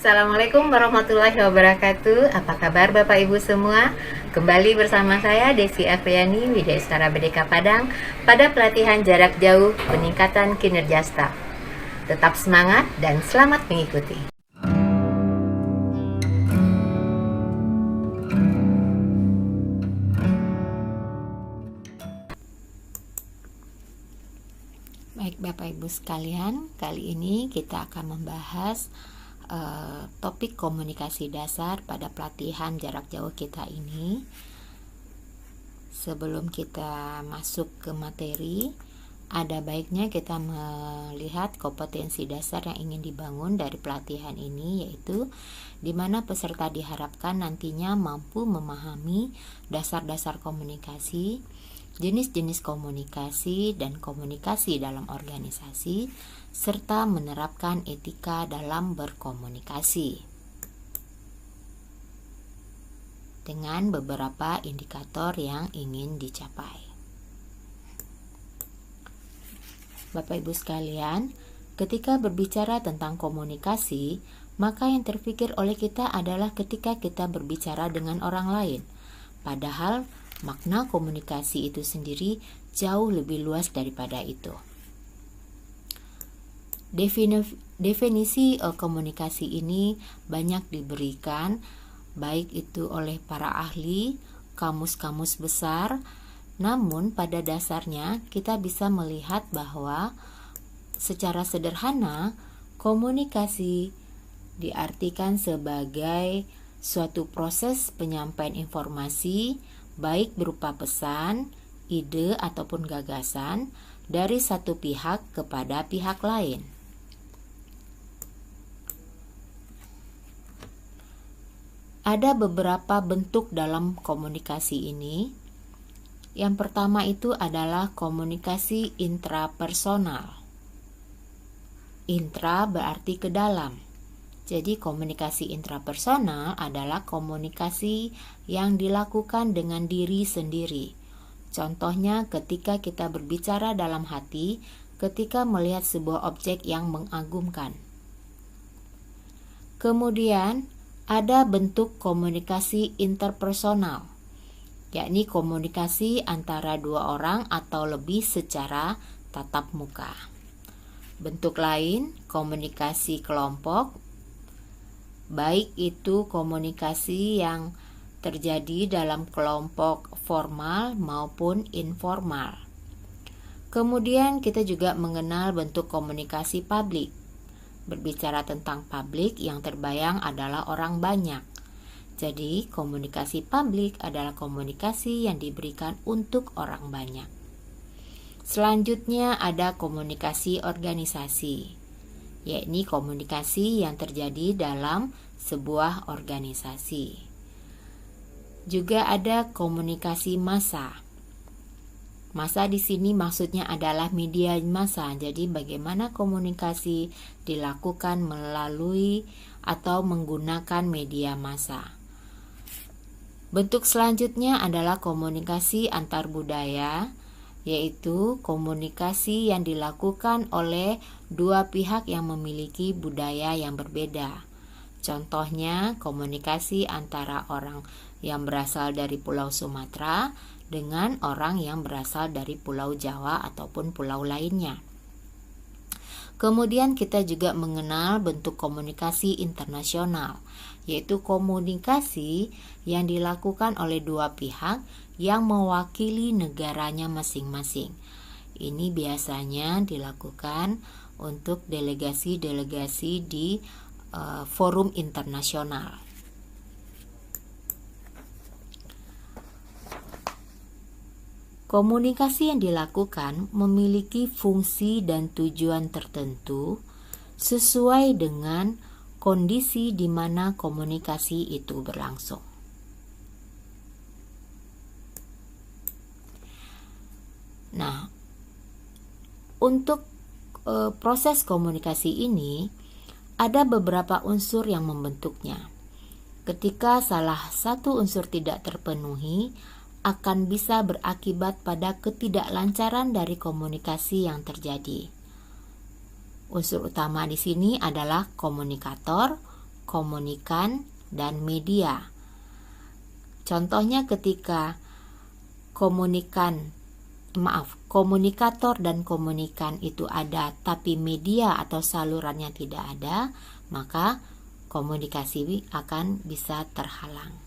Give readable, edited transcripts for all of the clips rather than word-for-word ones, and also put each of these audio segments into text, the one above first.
Assalamualaikum warahmatullahi wabarakatuh. Apa kabar Bapak Ibu semua? Kembali bersama saya Desi Afriani, Widyastara BDK Padang, pada pelatihan jarak jauh peningkatan kinerja staf. Tetap semangat dan selamat mengikuti. Baik Bapak Ibu sekalian, kali ini kita akan membahas topik komunikasi dasar pada pelatihan jarak jauh kita ini. Sebelum kita masuk ke materi, ada baiknya kita melihat kompetensi dasar yang ingin dibangun dari pelatihan ini, yaitu di mana peserta diharapkan nantinya mampu memahami dasar-dasar komunikasi, jenis-jenis komunikasi dan komunikasi dalam organisasi, serta menerapkan etika dalam berkomunikasi dengan beberapa indikator yang ingin dicapai. Bapak Ibu sekalian, ketika berbicara tentang komunikasi, maka yang terpikir oleh kita adalah ketika kita berbicara dengan orang lain. Padahal makna komunikasi itu sendiri jauh lebih luas daripada itu. Definisi komunikasi ini banyak diberikan, baik itu oleh para ahli, kamus-kamus besar. Namun pada dasarnya kita bisa melihat bahwa secara sederhana komunikasi diartikan sebagai suatu proses penyampaian informasi, baik berupa pesan, ide ataupun gagasan dari satu pihak kepada pihak lain. Ada beberapa bentuk dalam komunikasi ini. Yang pertama itu adalah komunikasi intrapersonal. Intra berarti ke dalam. Jadi komunikasi intrapersonal adalah komunikasi yang dilakukan dengan diri sendiri. Contohnya ketika kita berbicara dalam hati, ketika melihat sebuah objek yang mengagumkan. Kemudian ada bentuk komunikasi interpersonal, yakni komunikasi antara dua orang atau lebih secara tatap muka. Bentuk lain, komunikasi kelompok, baik itu komunikasi yang terjadi dalam kelompok formal maupun informal. Kemudian kita juga mengenal bentuk komunikasi publik. Berbicara tentang publik, yang terbayang adalah orang banyak. Jadi, komunikasi publik adalah komunikasi yang diberikan untuk orang banyak. Selanjutnya ada komunikasi organisasi, yakni komunikasi yang terjadi dalam sebuah organisasi. Juga ada komunikasi massa. Massa di sini maksudnya adalah media massa. Jadi bagaimana komunikasi dilakukan melalui atau menggunakan media massa. Bentuk selanjutnya adalah komunikasi antar budaya, yaitu komunikasi yang dilakukan oleh dua pihak yang memiliki budaya yang berbeda. Contohnya komunikasi antara orang yang berasal dari Pulau Sumatera dengan orang yang berasal dari Pulau Jawa ataupun pulau lainnya. Kemudian kita juga mengenal bentuk komunikasi internasional, yaitu komunikasi yang dilakukan oleh dua pihak yang mewakili negaranya masing-masing. Ini biasanya dilakukan untuk delegasi-delegasi di forum internasional. Komunikasi yang dilakukan memiliki fungsi dan tujuan tertentu sesuai dengan kondisi di mana komunikasi itu berlangsung. Nah, untuk proses komunikasi ini ada beberapa unsur yang membentuknya. Ketika salah satu unsur tidak terpenuhi, akan bisa berakibat pada ketidaklancaran dari komunikasi yang terjadi. Unsur utama di sini adalah komunikator, komunikan, dan media. Contohnya ketika komunikator dan komunikan itu ada tapi media atau salurannya tidak ada, maka komunikasi akan bisa terhalang.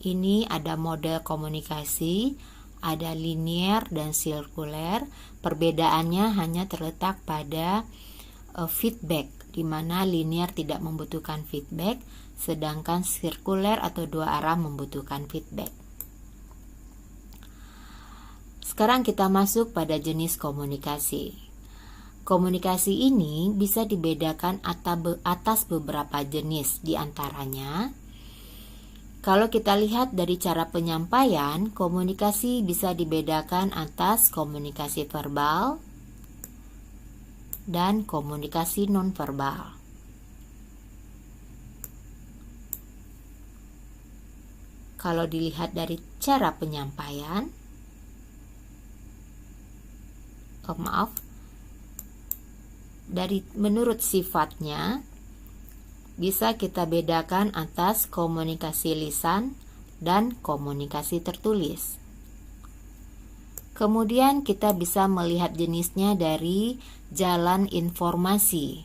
Ini ada model komunikasi, ada linear dan sirkuler. Perbedaannya hanya terletak pada feedback, di mana linear tidak membutuhkan feedback, sedangkan sirkuler atau dua arah membutuhkan feedback. Sekarang kita masuk pada jenis komunikasi. Komunikasi ini bisa dibedakan atas beberapa jenis, di antaranya kalau kita lihat dari cara penyampaian, komunikasi bisa dibedakan atas komunikasi verbal dan komunikasi nonverbal. Kalau dilihat dari cara penyampaian, menurut sifatnya bisa kita bedakan atas komunikasi lisan dan komunikasi tertulis. Kemudian kita bisa melihat jenisnya dari jalan informasi.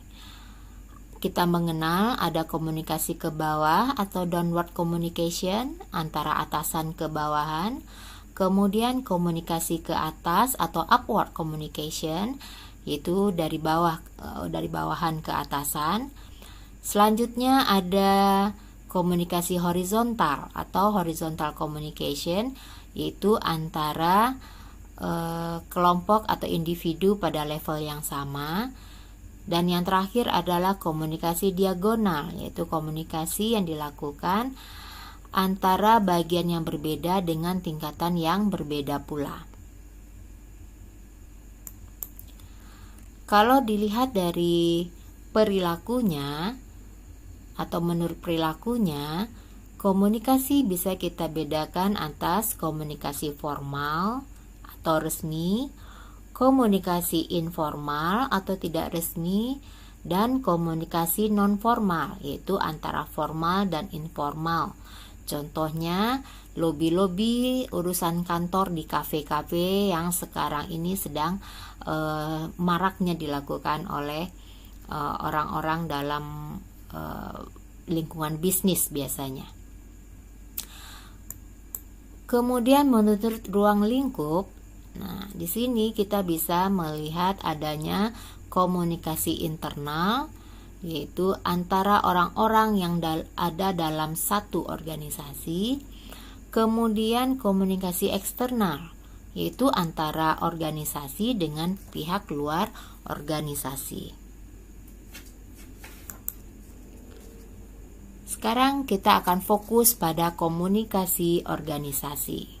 Kita mengenal ada komunikasi ke bawah atau downward communication, antara atasan ke bawahan. Kemudian komunikasi ke atas atau upward communication, yaitu dari bawahan ke atasan. Selanjutnya ada komunikasi horizontal atau horizontal communication, yaitu antara kelompok atau individu pada level yang sama. Dan yang terakhir adalah komunikasi diagonal, yaitu komunikasi yang dilakukan antara bagian yang berbeda dengan tingkatan yang berbeda pula. Kalau dilihat dari perilakunya atau menurut perilakunya, komunikasi bisa kita bedakan atas komunikasi formal atau resmi, komunikasi informal atau tidak resmi, dan komunikasi nonformal, yaitu antara formal dan informal. Contohnya lobi-lobi, urusan kantor di kafe-kafe yang sekarang ini sedang maraknya dilakukan oleh orang-orang dalam lingkungan bisnis biasanya. Kemudian menurut ruang lingkup, nah di sini kita bisa melihat adanya komunikasi internal, yaitu antara orang-orang yang ada dalam satu organisasi. Kemudian komunikasi eksternal, yaitu antara organisasi dengan pihak luar organisasi. Sekarang kita akan fokus pada komunikasi organisasi.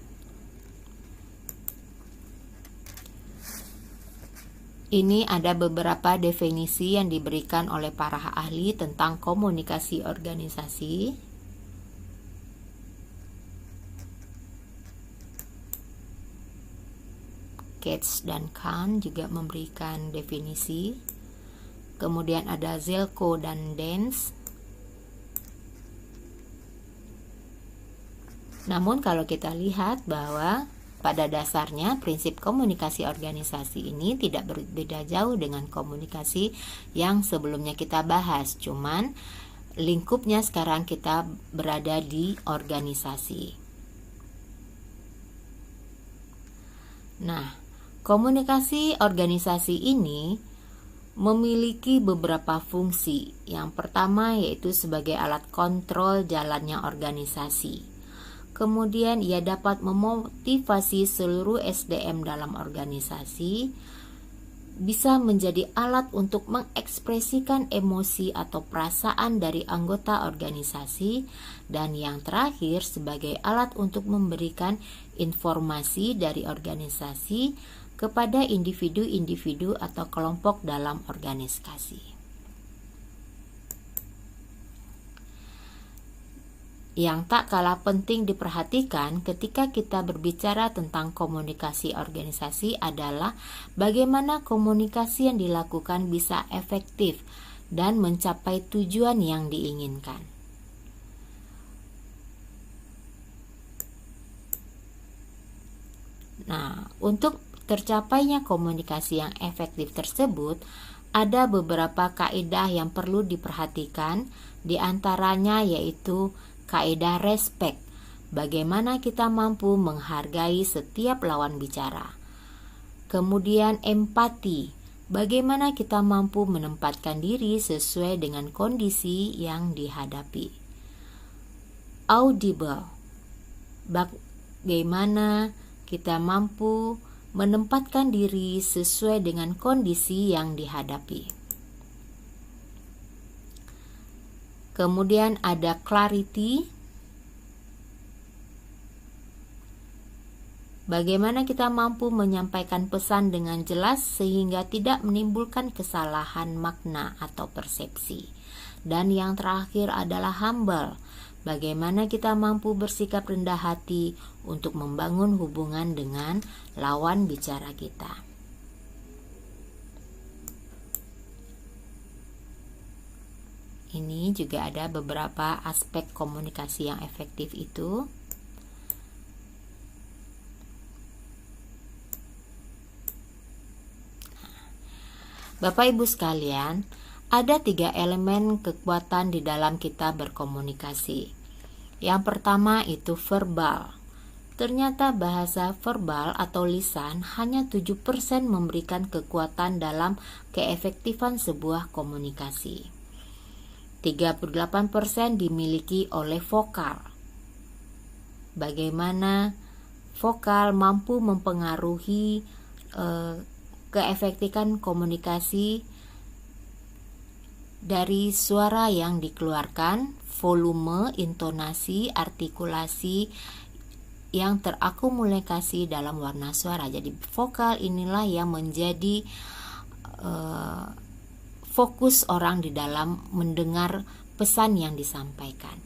Ini ada beberapa definisi yang diberikan oleh para ahli tentang komunikasi organisasi. Katz dan Kahn juga memberikan definisi. Kemudian ada Zelko dan Dance. Namun kalau kita lihat bahwa pada dasarnya prinsip komunikasi organisasi ini tidak berbeda jauh dengan komunikasi yang sebelumnya kita bahas. Cuman lingkupnya sekarang kita berada di organisasi. Nah, komunikasi organisasi ini memiliki beberapa fungsi. Yang pertama yaitu sebagai alat kontrol jalannya organisasi. Kemudian ia dapat memotivasi seluruh SDM dalam organisasi, bisa menjadi alat untuk mengekspresikan emosi atau perasaan dari anggota organisasi, dan yang terakhir sebagai alat untuk memberikan informasi dari organisasi kepada individu-individu atau kelompok dalam organisasi. Yang tak kalah penting diperhatikan ketika kita berbicara tentang komunikasi organisasi adalah bagaimana komunikasi yang dilakukan bisa efektif dan mencapai tujuan yang diinginkan. Nah, untuk tercapainya komunikasi yang efektif tersebut, ada beberapa kaidah yang perlu diperhatikan, di antaranya yaitu kaidah respect, bagaimana kita mampu menghargai setiap lawan bicara. Kemudian empati, bagaimana kita mampu menempatkan diri sesuai dengan kondisi yang dihadapi. Audible, bagaimana kita mampu menempatkan diri sesuai dengan kondisi yang dihadapi. Kemudian ada clarity, bagaimana kita mampu menyampaikan pesan dengan jelas sehingga tidak menimbulkan kesalahan makna atau persepsi. Dan yang terakhir adalah humble, bagaimana kita mampu bersikap rendah hati untuk membangun hubungan dengan lawan bicara kita. Ini juga ada beberapa aspek komunikasi yang efektif itu. Bapak Ibu sekalian, ada 3 elemen kekuatan di dalam kita berkomunikasi. Yang pertama itu verbal. Ternyata bahasa verbal atau lisan hanya 7% memberikan kekuatan dalam keefektifan sebuah komunikasi. 38% dimiliki oleh vokal. Bagaimana vokal mampu mempengaruhi keefektifan komunikasi dari suara yang dikeluarkan, volume, intonasi, artikulasi yang terakumulasi dalam warna suara. Jadi vokal inilah yang menjadi fokus orang di dalam mendengar pesan yang disampaikan.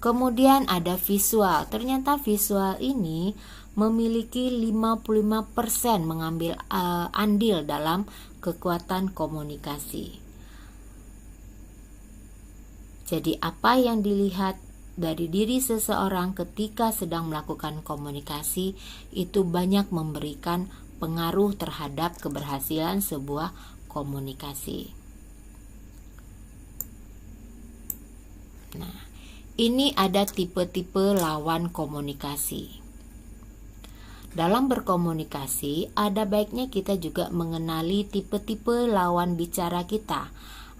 Kemudian ada visual. Ternyata visual ini memiliki 55% mengambil andil dalam kekuatan komunikasi. Jadi apa yang dilihat dari diri seseorang ketika sedang melakukan komunikasi itu banyak memberikan pengaruh terhadap keberhasilan sebuah komunikasi. Nah, ini ada tipe-tipe lawan komunikasi. Dalam berkomunikasi, ada baiknya kita juga mengenali tipe-tipe lawan bicara kita.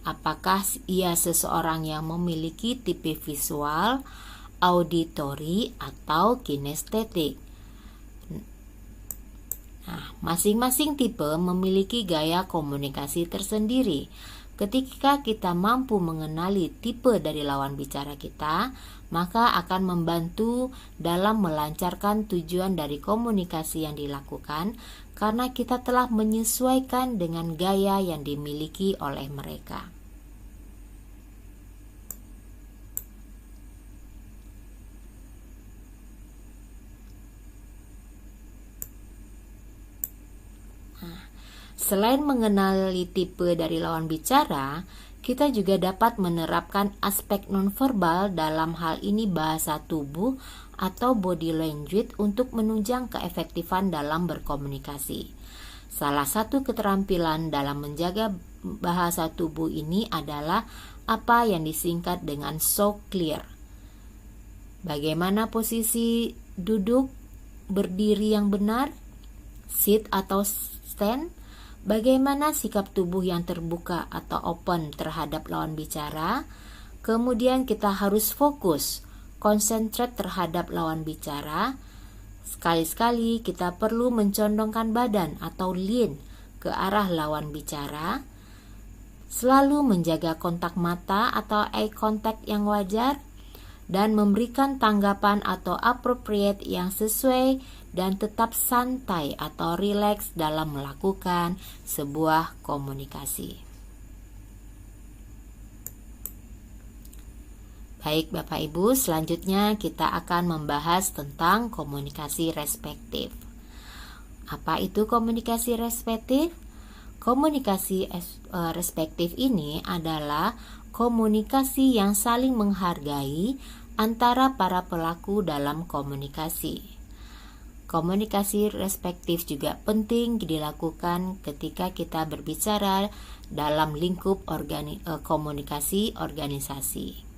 Apakah ia seseorang yang memiliki tipe visual, auditory, atau kinestetik. Nah, masing-masing tipe memiliki gaya komunikasi tersendiri. Ketika kita mampu mengenali tipe dari lawan bicara kita, maka akan membantu dalam melancarkan tujuan dari komunikasi yang dilakukan karena kita telah menyesuaikan dengan gaya yang dimiliki oleh mereka. Selain mengenali tipe dari lawan bicara, kita juga dapat menerapkan aspek nonverbal, dalam hal ini bahasa tubuh atau body language, untuk menunjang keefektifan dalam berkomunikasi. Salah satu keterampilan dalam menjaga bahasa tubuh ini adalah apa yang disingkat dengan so clear. Bagaimana posisi duduk, berdiri yang benar, sit atau stand, bagaimana sikap tubuh yang terbuka atau open terhadap lawan bicara. Kemudian kita harus fokus, konsentrate terhadap lawan bicara. Sekali-sekali kita perlu mencondongkan badan atau lean ke arah lawan bicara. Selalu menjaga kontak mata atau eye contact yang wajar, dan memberikan tanggapan atau appropriate yang sesuai, dan tetap santai atau rileks dalam melakukan sebuah komunikasi. Baik Bapak Ibu, selanjutnya kita akan membahas tentang komunikasi respektif. Apa itu komunikasi respektif? Komunikasi respektif ini adalah komunikasi yang saling menghargai antara para pelaku dalam komunikasi. Komunikasi respektif juga penting dilakukan ketika kita berbicara dalam lingkup komunikasi organisasi.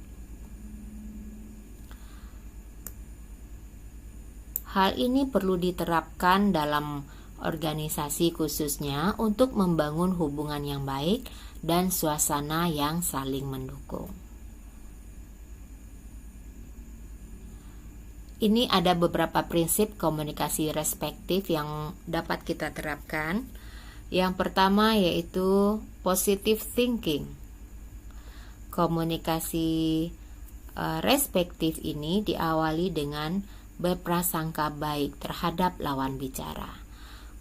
Hal ini perlu diterapkan dalam organisasi khususnya untuk membangun hubungan yang baik dan suasana yang saling mendukung. Ini ada beberapa prinsip komunikasi respektif yang dapat kita terapkan. Yang pertama yaitu positive thinking. Komunikasi respektif ini diawali dengan berprasangka baik terhadap lawan bicara.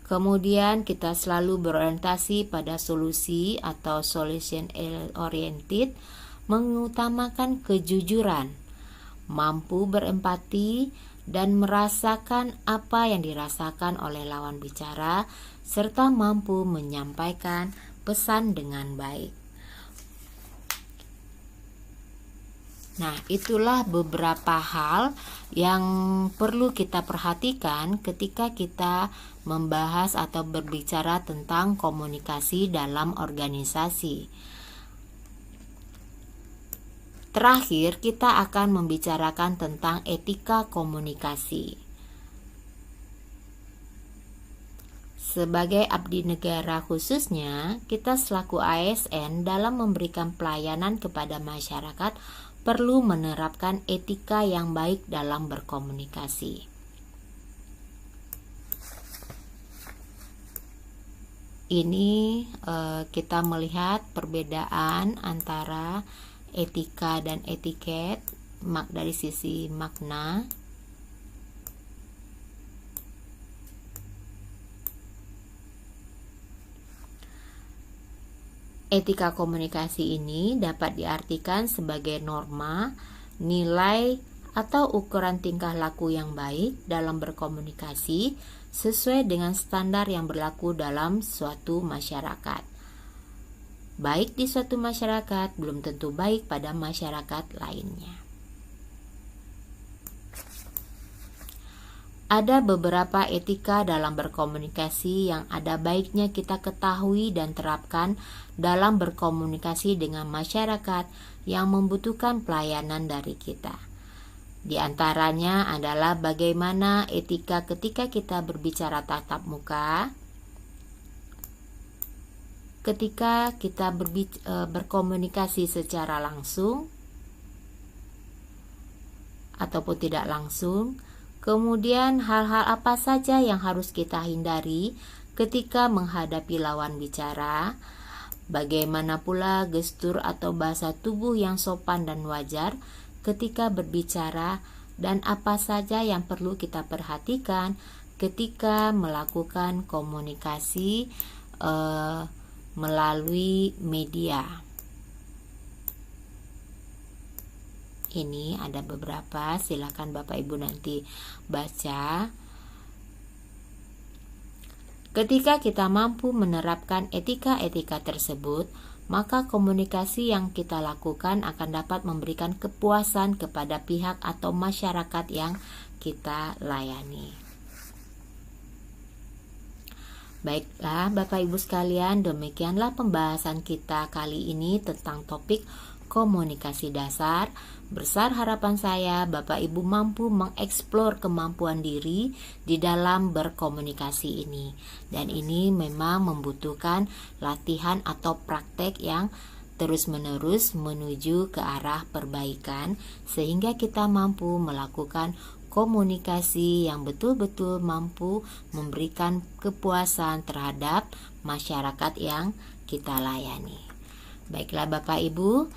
Kemudian kita selalu berorientasi pada solusi atau solution oriented, mengutamakan kejujuran, mampu berempati dan merasakan apa yang dirasakan oleh lawan bicara, serta mampu menyampaikan pesan dengan baik. Nah, itulah beberapa hal yang perlu kita perhatikan ketika kita membahas atau berbicara tentang komunikasi dalam organisasi. Terakhir, kita akan membicarakan tentang etika komunikasi. Sebagai abdi negara khususnya, kita selaku ASN dalam memberikan pelayanan kepada masyarakat perlu menerapkan etika yang baik dalam berkomunikasi. Ini kita melihat perbedaan antara etika dan etiket dari sisi makna. Etika komunikasi ini dapat diartikan sebagai norma, nilai, atau ukuran tingkah laku yang baik dalam berkomunikasi sesuai dengan standar yang berlaku dalam suatu masyarakat. Baik di suatu masyarakat belum tentu baik pada masyarakat lainnya. Ada beberapa etika dalam berkomunikasi yang ada baiknya kita ketahui dan terapkan dalam berkomunikasi dengan masyarakat yang membutuhkan pelayanan dari kita. Di antaranya adalah bagaimana etika ketika kita berbicara tatap muka, ketika kita berkomunikasi secara langsung ataupun tidak langsung. Kemudian hal-hal apa saja yang harus kita hindari ketika menghadapi lawan bicara, bagaimana pula gestur atau bahasa tubuh yang sopan dan wajar ketika berbicara, dan apa saja yang perlu kita perhatikan ketika melakukan komunikasi melalui media. Ini ada beberapa, silakan Bapak Ibu nanti baca. Ketika kita mampu menerapkan etika-etika tersebut, maka komunikasi yang kita lakukan akan dapat memberikan kepuasan kepada pihak atau masyarakat yang kita layani. Baiklah Bapak Ibu sekalian, demikianlah pembahasan kita kali ini tentang topik komunikasi dasar. Besar harapan saya Bapak Ibu mampu mengeksplor kemampuan diri di dalam berkomunikasi ini. Dan ini memang membutuhkan latihan atau praktek yang terus-menerus menuju ke arah perbaikan, sehingga kita mampu melakukan komunikasi yang betul-betul mampu memberikan kepuasan terhadap masyarakat yang kita layani. Baiklah Bapak Ibu,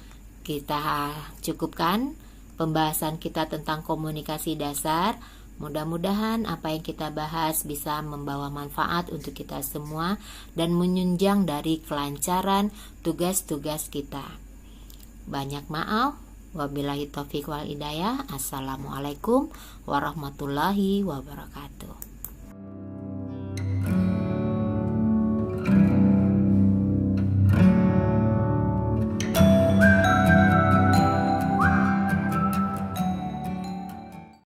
kita cukupkan pembahasan kita tentang komunikasi dasar. Mudah-mudahan apa yang kita bahas bisa membawa manfaat untuk kita semua dan menunjang dari kelancaran tugas-tugas kita. Banyak maaf, Wabillahi taufiq wal hidayah. Assalamualaikum warahmatullahi wabarakatuh.